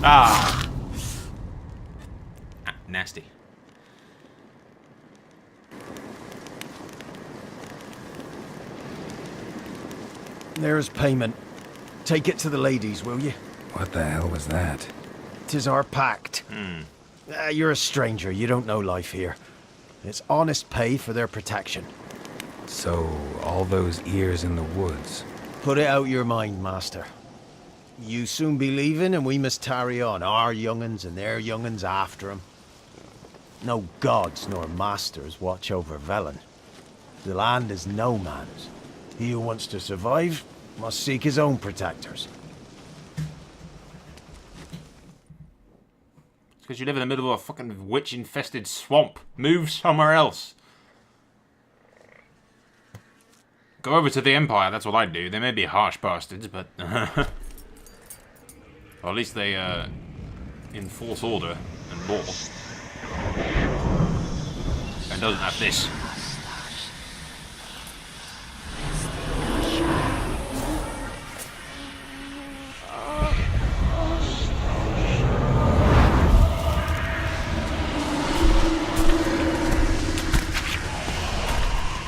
Ah, nasty. There's payment. Take it to the ladies, will you? What the hell was that? 'Tis our pact. You're a stranger, you don't know life here. It's honest pay for their protection. So, all those ears in the woods. Put it out your mind, master. You soon be leaving and we must tarry on, our young'uns and their young'uns after 'em. No gods nor masters watch over Velen. The land is no man's. He who wants to survive must seek his own protectors. Because you live in the middle of a fucking witch-infested swamp. Move somewhere else. Go over to the Empire, that's what I'd do. They may be harsh bastards, but... or at least they, enforce order and law. And doesn't have this.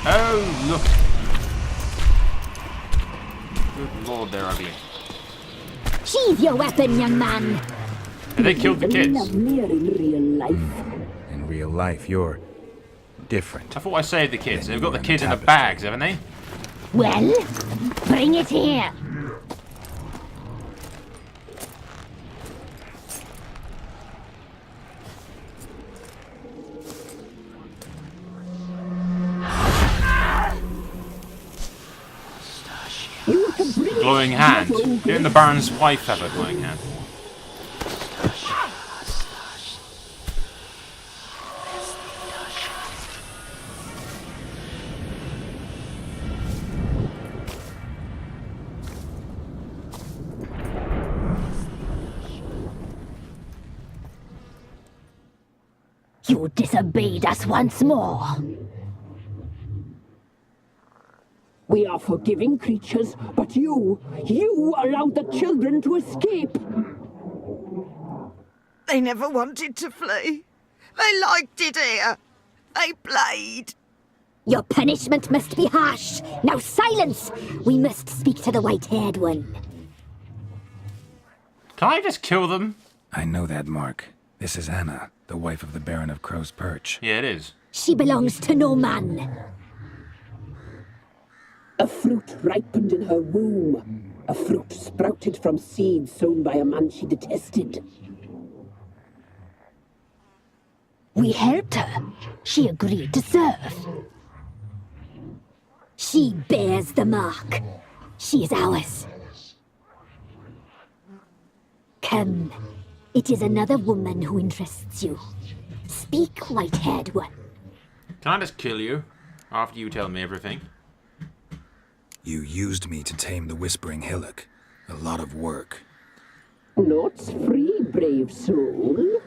Oh, look. Good lord, they're ugly. Sheathe your weapon, young man. And they killed the kids. In real life, you're different. I thought I saved the kids. They've got the kids in the bags, haven't they? Well, bring it here. Glowing hand. Even the Baron's wife have a glowing hand. You disobeyed us once more. We are forgiving creatures, but you allowed the children to escape. They never wanted to flee. They liked it here. They played. Your punishment must be harsh. Now silence! We must speak to the white-haired one. Can I just kill them? I know that, Mark. This is Anna, the wife of the Baron of Crow's Perch. Yeah, it is. She belongs to no man. A fruit ripened in her womb. A fruit sprouted from seeds sown by a man she detested. We helped her. She agreed to serve. She bears the mark. She is ours. Come. It is another woman who interests you. Speak, white-haired one. Can I just kill you after you tell me everything? You used me to tame the Whispering Hillock. A lot of work. Naught's free, brave soul.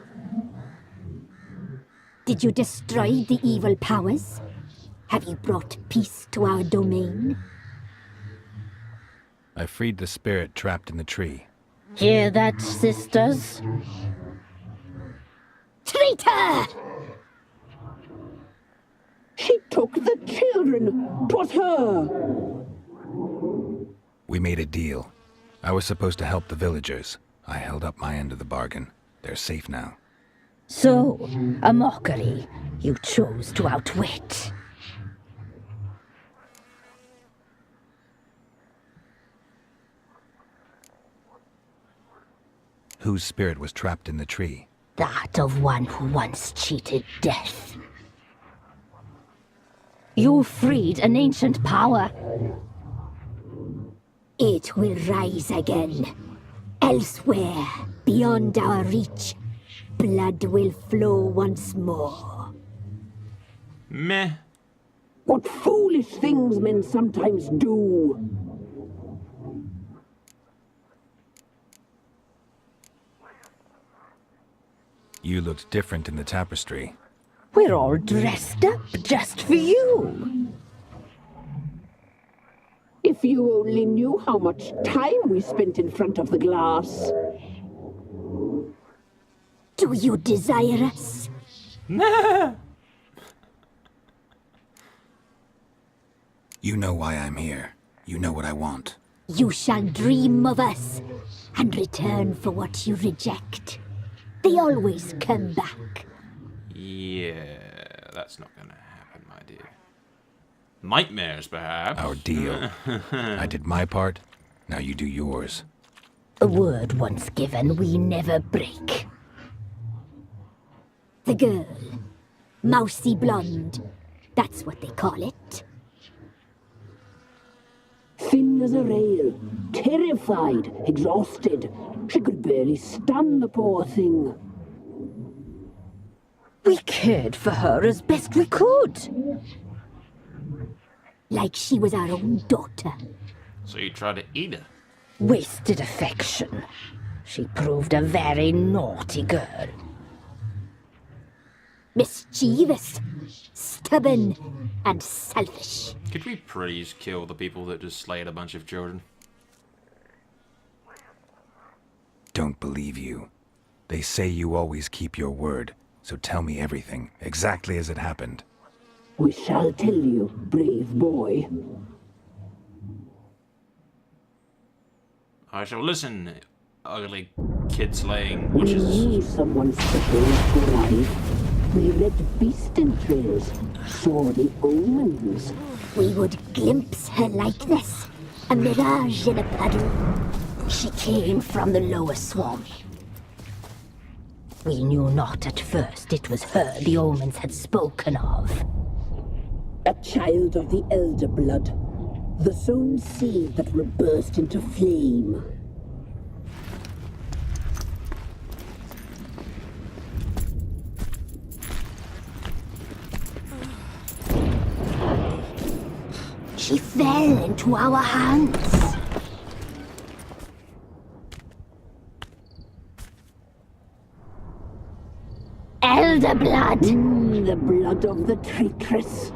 Did you destroy the evil powers? Have you brought peace to our domain? I freed the spirit trapped in the tree. Hear that, sisters? Traitor! She took the children. 'Twas her. We made a deal. I was supposed to help the villagers. I held up my end of the bargain. They're safe now. So, a mockery you chose to outwit. Whose spirit was trapped in the tree? That of one who once cheated death. You freed an ancient power. It will rise again. Elsewhere, beyond our reach, blood will flow once more. Meh. What foolish things men sometimes do. You looked different in the tapestry. We're all dressed up just for you. If you only knew how much time we spent in front of the glass. Do you desire us? You know why I'm here. You know what I want. You shall dream of us and return for what you reject. They always come back. Yeah, that's not gonna happen, my dear. Nightmares, perhaps? Our deal. I did my part, now you do yours. A word once given, we never break. The girl. Mousy blonde. That's what they call it. Thin as a rail, terrified, exhausted. She could barely stand, the poor thing. We cared for her as best we could. Like she was our own daughter. So you tried to eat her? Wasted affection. She proved a very naughty girl. Mischievous, stubborn, and selfish. Could we please kill the people that just slayed a bunch of children? Don't believe you. They say you always keep your word, so tell me everything, exactly as it happened. We shall tell you, brave boy. I shall listen, ugly kid-slaying We witches. knew someone special to arrive. We read beast entrails, saw the omens. We would glimpse her likeness, a mirage in a puddle. She came from the lower swamp. We knew not at first it was her the omens had spoken of. A child of the elder blood. The sown seed that will burst into flame. She fell into our hands. Elder blood! The blood of the traitress.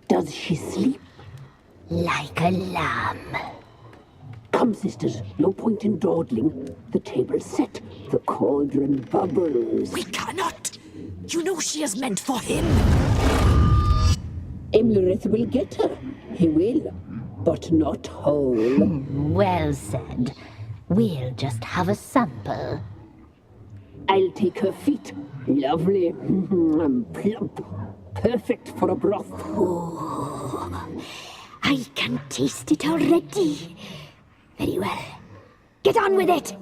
Does she sleep? Like a lamb. Come, sisters, no point in dawdling. The table's set, the cauldron bubbles. We cannot. You know she is meant for him. Imlerith will get her. He will, but not whole. Well said. We'll just have a sample. I'll take her feet. Lovely. Plump. Perfect for a broth. I can taste it already. Very well. Get on with it!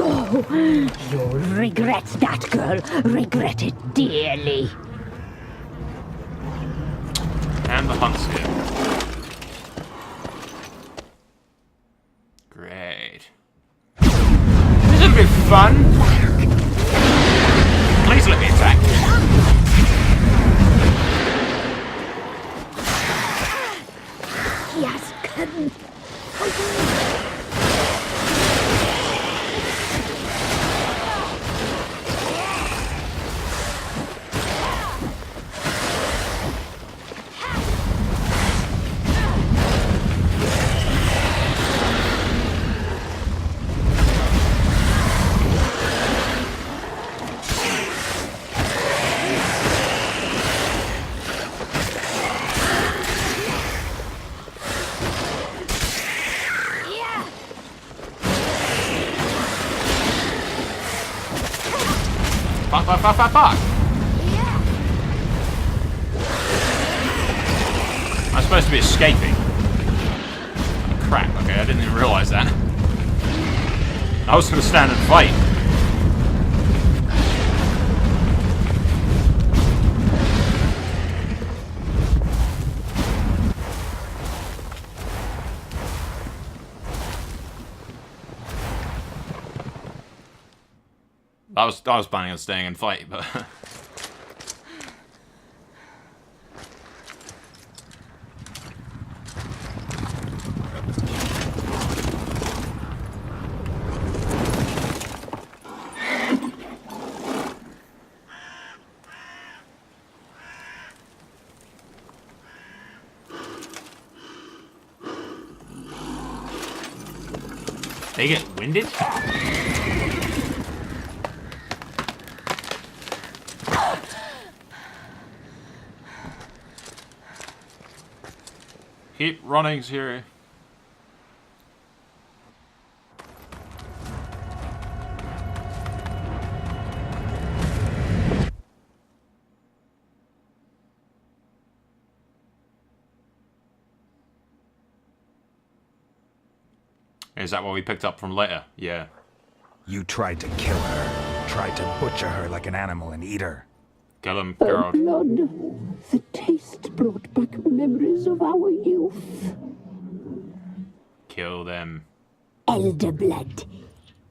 Oh, you'll regret that, girl. Regret it dearly. And the hunt skin. Great. This'll be fun! Please let me attack. He has come. Fuck. I'm supposed to be escaping. Crap, okay, I didn't even realize that. I was gonna stand and fight. I was planning on staying and fight, but They get winded? Keep running, Ciri. Is that what we picked up from later? Yeah. You tried to kill her. Tried to butcher her like an animal and eat her. Kill him, Her Geralt. blood, the taste brought back memories of our youth. Kill them. Elder blood.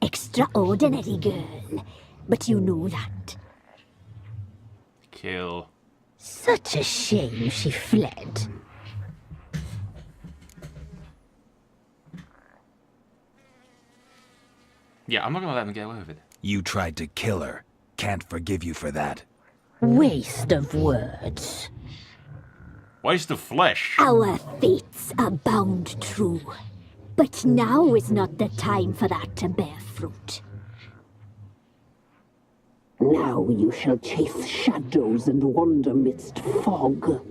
Extraordinary girl. But you know that. Kill. Such a shame she fled. Yeah, I'm not gonna let them get away with it. You tried to kill her. Can't forgive you for that. Waste of words. Waste of flesh. Our fates are bound true. But now is not the time for that to bear fruit. Now you shall chase shadows and wander midst fog.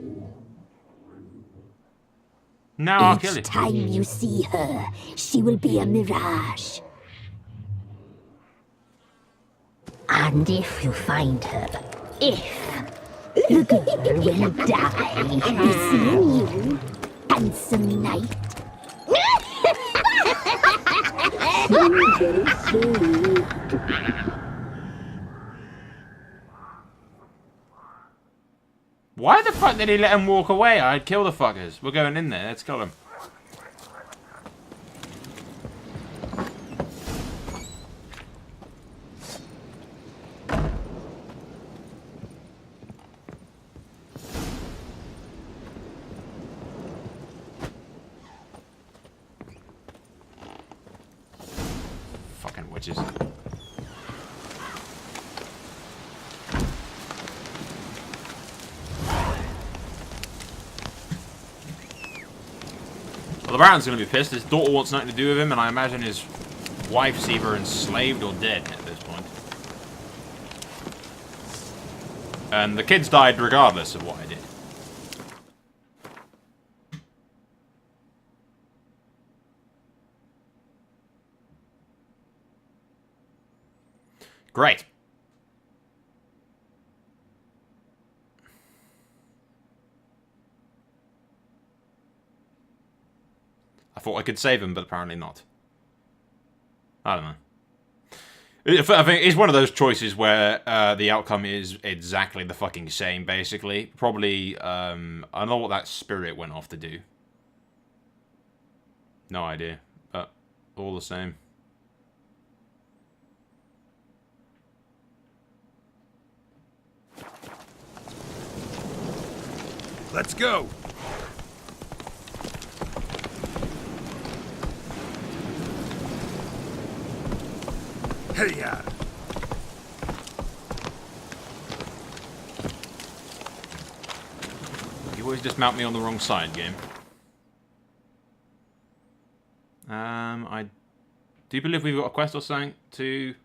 Now I'll kill Each you. time you see her, she will be a mirage. And if you find her, the girl will die. Be seeing you, handsome knight. Why the fuck did he let him walk away? I'd kill the fuckers. We're going in there. Let's kill them. Fucking witches. Well, the Baron's going to be pissed. His daughter wants nothing to do with him, and I imagine his wife's either enslaved or dead at this point. And the kids died regardless of what I did. Great. I thought I could save him, but apparently not. I don't know. I think it's one of those choices where the outcome is exactly the fucking same, basically. Probably, I don't know what that spirit went off to do. No idea, but all the same. Let's go! Hey-ya! You always dismount me on the wrong side, game. I do believe we've got a quest or something to...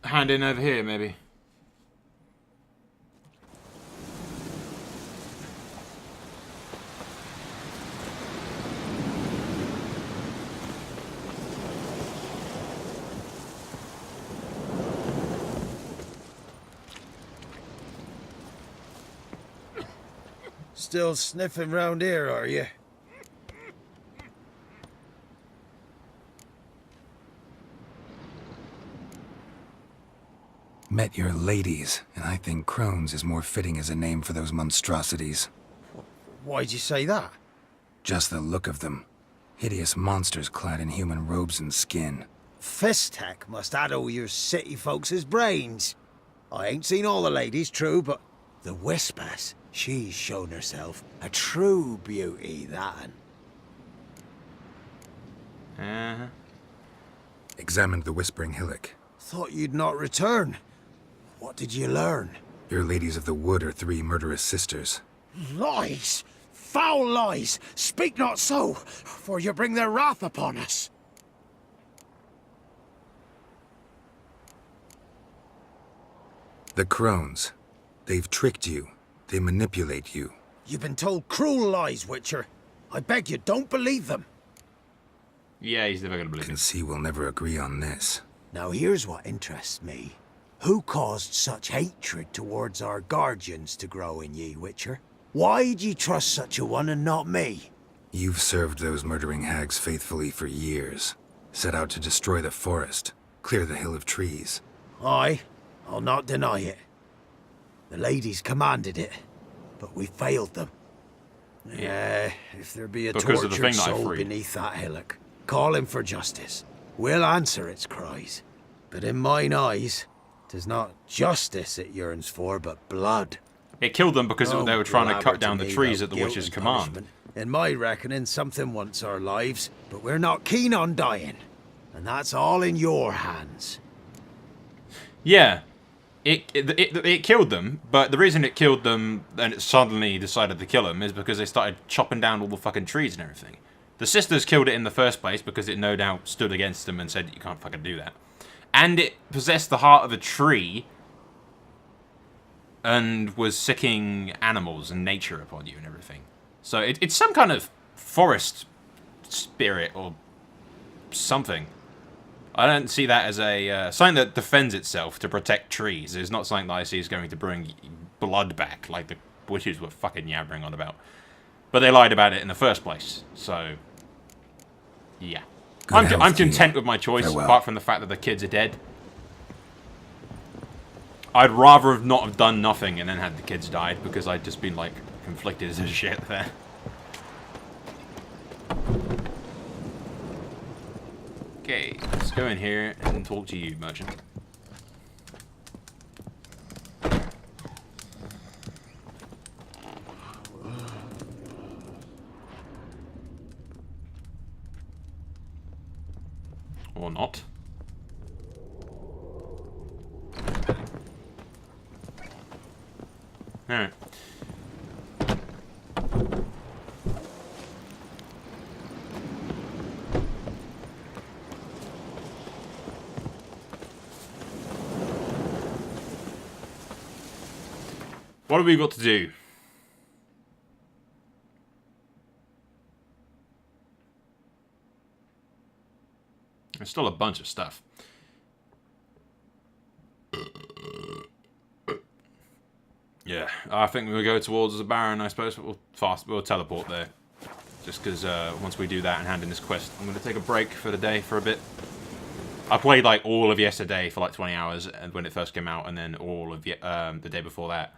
hand in over here, maybe. Still sniffing round here, are you? Met your ladies, and I think Crones is more fitting as a name for those monstrosities. Why'd you say that? Just the look of them. Hideous monsters clad in human robes and skin. Fistek must addle your city folks' brains. I ain't seen all the ladies, true, but the WHISPESS, she's shown herself a true beauty, that. Uh-huh. Examined the Whispering Hillock. Thought you'd not return. What did you learn? Your ladies of the wood are 3 murderous sisters. Lies! Foul lies! Speak not so, for you bring their wrath upon us. The crones. They've tricked you. They manipulate you. You've been told cruel lies, Witcher. I beg you, don't believe them. Yeah, he's never gonna I believe can it. see we'll never agree on this. Now here's what interests me. Who caused such hatred towards our guardians to grow in ye, Witcher? Why'd ye trust such a one and not me? You've served those murdering hags faithfully for years. Set out to destroy the forest, clear the hill of trees. Aye, I'll not deny it. The ladies commanded it, but we failed them. Yeah, if there be a Because of the tortured thing that I soul freed. beneath that hillock, calling for justice, we'll answer its cries. But in mine eyes, 'tis not justice it yearns for, but blood. It killed them because No they were trying to blabber cut down the me trees about at the guilt witch's and command. punishment. In my reckoning, something wants our lives, but we're not keen on dying. And that's all in your hands. Yeah, it killed them, but the reason it killed them and it suddenly decided to kill them is because they started chopping down all the fucking trees and everything. The sisters killed it in the first place because it no doubt stood against them and said, you can't fucking do that. And it possessed the heart of a tree and was sicking animals and nature upon you and everything. So it's some kind of forest spirit or something. I don't see that as a something that defends itself to protect trees. It's not something that I see is going to bring blood back, like the witches were fucking yabbering on about. But they lied about it in the first place, so yeah. Good health I'm to you. content with my choice, Farewell. apart from the fact that the kids are dead. I'd rather have not have done nothing and then had the kids died, because I'd just been, like, conflicted as shit there. Okay, let's go in here and talk to you, merchant. Or not. Alright. What have we got to do? There's still a bunch of stuff. Yeah, I think we'll go towards the Baron, I suppose. We'll teleport there. Just because once we do that and hand in this quest, I'm going to take a break for the day for a bit. I played like all of yesterday for like 20 hours and when it first came out, and then all of the day before that.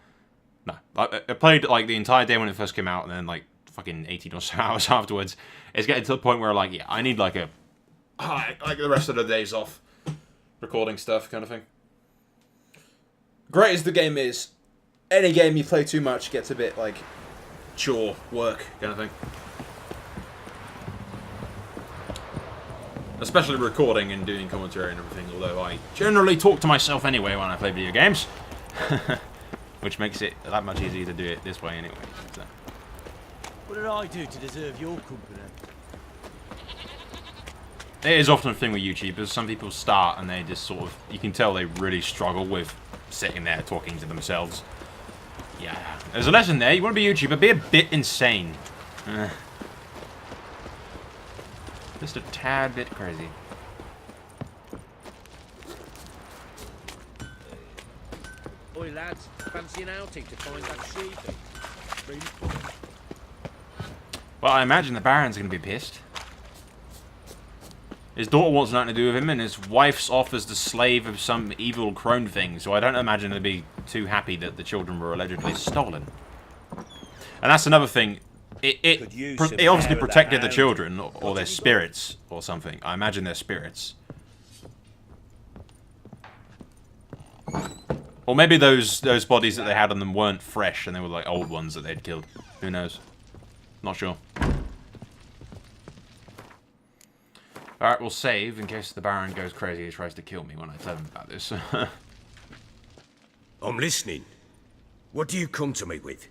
No, I played like the entire day when it first came out, and then like fucking 18 or so hours afterwards. It's getting to the point where like, yeah, I need like a like the rest of the days off recording stuff kind of thing. Great as the game is, any game you play too much gets a bit like chore work kind of thing. Especially recording and doing commentary and everything, although I generally talk to myself anyway when I play video games. Which makes it that much easier to do it this way anyway. So. What did I do to deserve your company? It is often a thing with YouTubers. Some people start and they just sort of, you can tell they really struggle with sitting there talking to themselves. Yeah, there's a lesson there. You want to be a YouTuber, be a bit insane. Just a tad bit crazy. Oi lads, fancy an outing to find that sheep? Well, I imagine the Baron's going to be pissed. His daughter wants nothing to do with him, and his wife's off as the slave of some evil crone thing, so I don't imagine they'd be too happy that the children were allegedly stolen. And that's another thing. It obviously protected the children, or their spirits, or something. I imagine they're spirits. Or maybe those bodies that they had on them weren't fresh, and they were like old ones that they'd killed. Who knows? Not sure. Alright, we'll save in case the Baron goes crazy and tries to kill me when I tell him about this. I'm listening. What do you come to me with?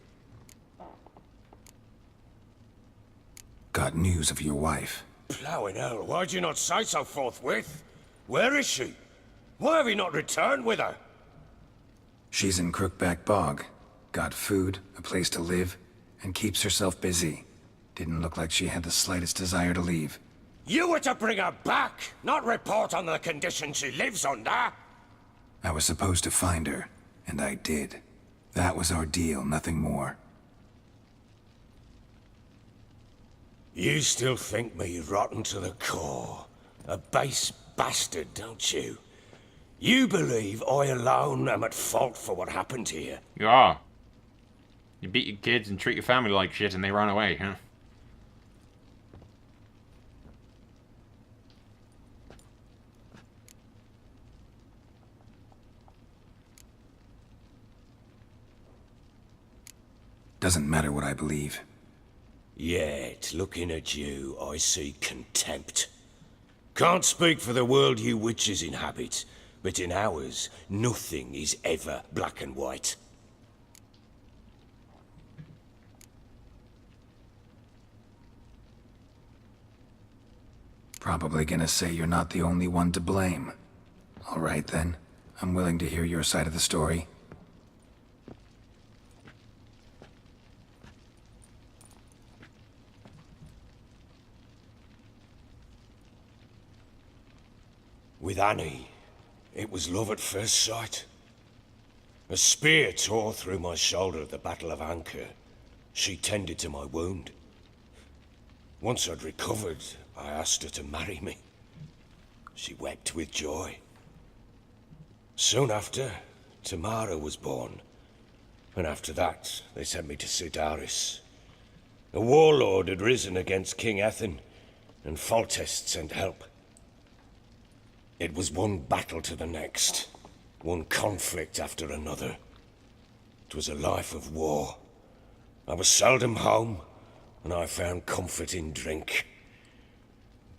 got news of your wife. Plowing hell, why'd you not say so forthwith? Where is she? Why have you not returned with her? She's in Crookback Bog. Got food, a place to live, and keeps herself busy. Didn't look like she had the slightest desire to leave. You were to bring her back, not report on the conditions she lives under. I was supposed to find her, and I did. That was our deal, nothing more. You still think me rotten to the core. A base bastard, don't you? You believe I alone am at fault for what happened here? You are. You beat your kids and treat your family like shit and they run away, huh? Doesn't matter what I believe. Yet, looking at you, I see contempt. Can't speak for the world you witches inhabit, but in ours, nothing is ever black and white. Probably gonna say you're not the only one to blame. All right then, I'm willing to hear your side of the story. With Annie, it was love at first sight. A spear tore through my shoulder at the Battle of Anchor. She tended to my wound. Once I'd recovered, I asked her to marry me. She wept with joy. Soon after, Tamara was born. And after that, they sent me to CIRI'S. A warlord had risen against King Ethan, and Foltest sent help. It was one battle to the next, one conflict after another. It was a life of war. I was seldom home, and I found comfort in drink.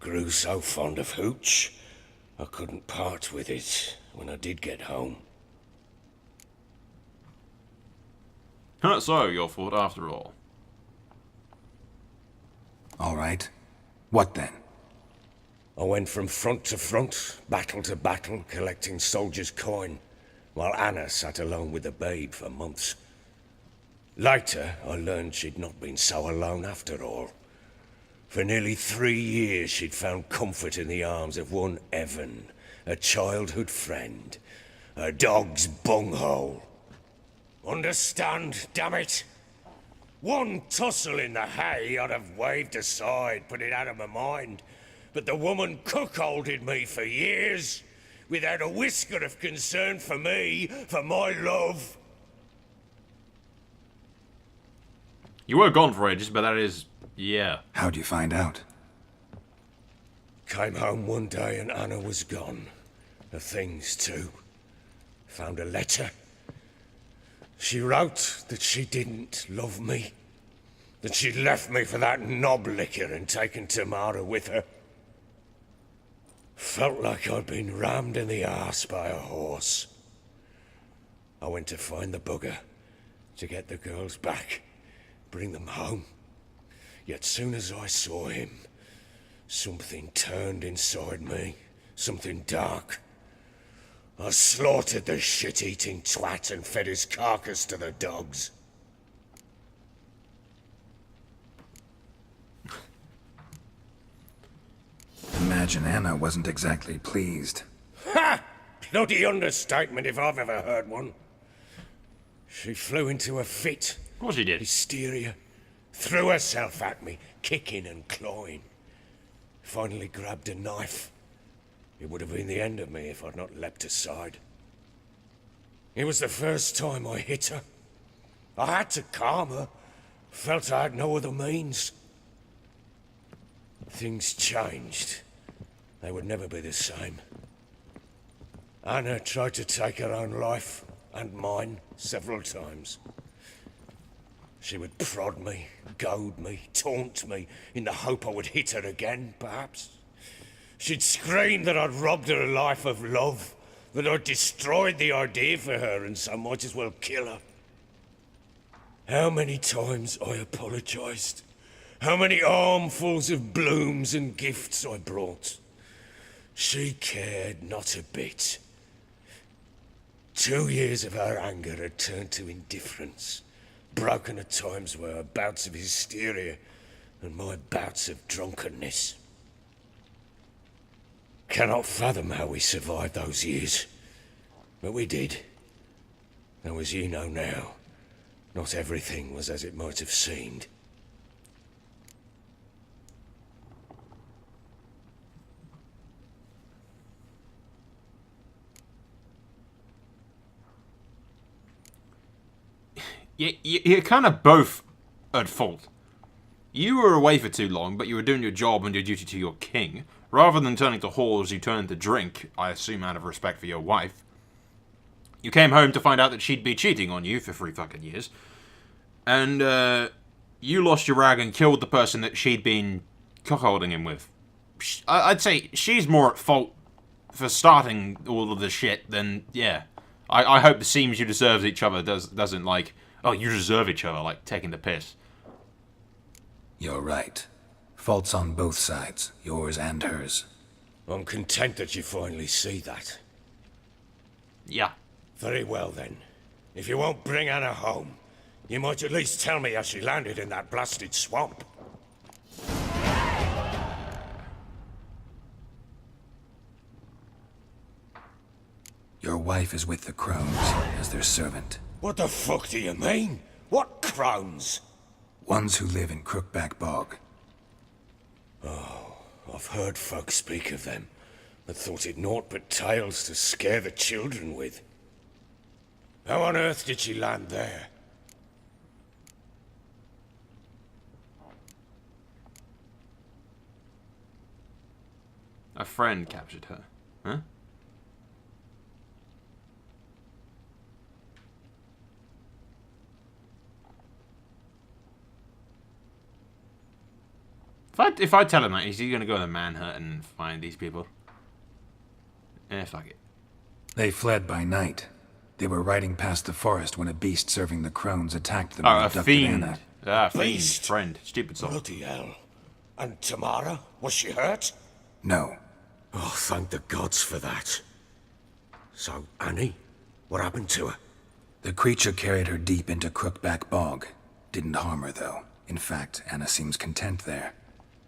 Grew so fond of hooch, I couldn't part with it when I did get home. Not so your fault after all. All right. What then? I went from front to front, battle to battle, collecting soldiers' coin, while Anna sat alone with the babe for months. Later, I learned she'd not been so alone after all. For nearly 3 years, she'd found comfort in the arms of one Evan, a childhood friend, a dog's bunghole. Understand, damn it? One tussle in the hay I'd have waved aside, put it out of my mind. But the woman cuckolded me for years, without a whisker of concern for me, for my love. You were gone for ages, but that is... yeah. How'd you find out? Came home one day and Anna was gone. Her things too. Found a letter. She wrote that she didn't love me. That she'd left me for that knob licker and taken Tamara with her. Felt like I'd been rammed in the arse by a horse. I went to find the bugger, to get the girls back, bring them home. Yet soon as I saw him, something turned inside me, something dark. I slaughtered the shit-eating twat and fed his carcass to the dogs. Imagine Anna wasn't exactly pleased. Ha! Bloody understatement if I've ever heard one. She flew into a fit. Of course you did. Hysteria. Threw herself at me, kicking and clawing. Finally grabbed a knife. It would have been the end of me if I'd not leapt aside. It was the first time I hit her. I had to calm her. Felt I had no other means. Things changed. They would never be the same. Anna tried to take her own life, and mine, several times. She would prod me, goad me, taunt me, in the hope I would hit her again, perhaps. She'd scream that I'd robbed her life of love, that I'd destroyed the idea for her, and so might as well kill her. How many times I apologized. How many armfuls of blooms and gifts I brought. She cared not a bit. 2 years of her anger had turned to indifference, broken at times by her bouts of hysteria and my bouts of drunkenness. Cannot fathom how we survived those years, but we did. Though as you know now, not everything was as it might have seemed. You're kind of both at fault. You were away for too long, but you were doing your job and your duty to your king. Rather than turning to whores, you turned to drink, I assume out of respect for your wife. You came home to find out that she'd be cheating on you for 3 fucking years. And, you lost your rag and killed the person that she'd been cuckolding him with. I'd say she's more at fault for starting all of this shit than, yeah. I hope the seems you deserve each other doesn't like... Oh, you deserve each other, like, taking the piss. You're right. Faults on both sides, yours and hers. I'm content that you finally see that. Yeah. Very well, then. If you won't bring Anna home, you might at least tell me how she landed in that blasted swamp. Your wife is with the crones as their servant. What the fuck do you mean? What crones? Ones who live in Crookback Bog. Oh, I've heard folk speak of them, but thought it naught but tales to scare the children with. How on earth did she land there? A friend captured her, huh? If I tell him that, is he going to go on a manhunt and find these people? Eh, fuck it. They fled by night. They were riding past the forest when a beast serving the crones attacked them Oh, and a abducted fiend. Anna. Ah, fiend. Beast? Friend. Stupid soul. Bloody hell. And Tamara? Was she hurt? No. Oh, thank the gods for that. So, Annie? What happened to her? The creature carried her deep into Crookback Bog. Didn't harm her, though. In fact, Anna seems content there.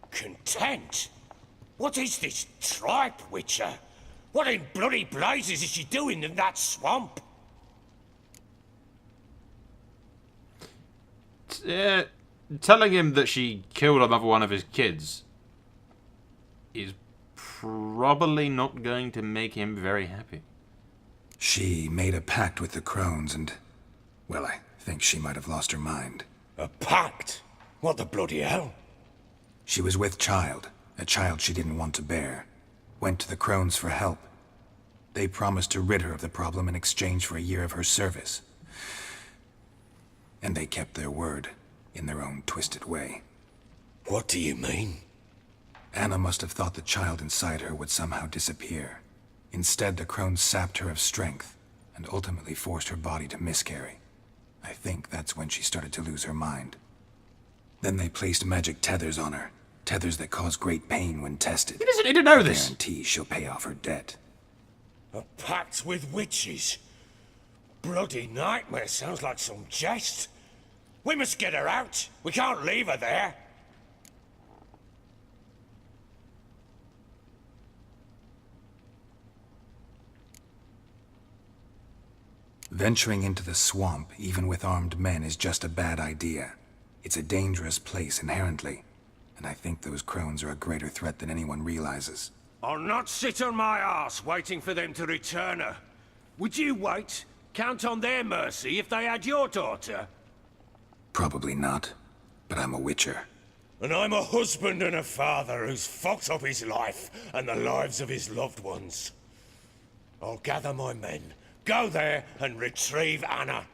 Content? What is this tripe, Witcher? What in bloody blazes is she doing in that swamp? Telling him that she killed another one of his kids is probably not going to make him very happy. She made a pact with the crones and... well, I think she might have lost her mind. A pact? What the bloody hell? She was with child, a child she didn't want to bear. Went to the crones for help. They promised to rid her of the problem in exchange for a year of her service. And they kept their word, in their own twisted way. What do you mean? Anna must have thought the child inside her would somehow disappear. Instead, the crones sapped her of strength, and ultimately forced her body to miscarry. I think that's when she started to lose her mind. Then they placed magic tethers on her. Tethers that cause great pain when tested. He doesn't need to know this. Guarantee she'll pay off her debt. A pact with witches? Bloody nightmare, sounds like some jest. We must get her out. We can't leave her there. Venturing into the swamp, even with armed men, is just a bad idea. It's a dangerous place inherently, and I think those crones are a greater threat than anyone realizes. I'll not sit on my arse waiting for them to return her. Would you wait? Count on their mercy if they had your daughter? Probably not, but I'm a witcher. And I'm a husband and a father who's fucked up his life and the lives of his loved ones. I'll gather my men, go there and retrieve Anna.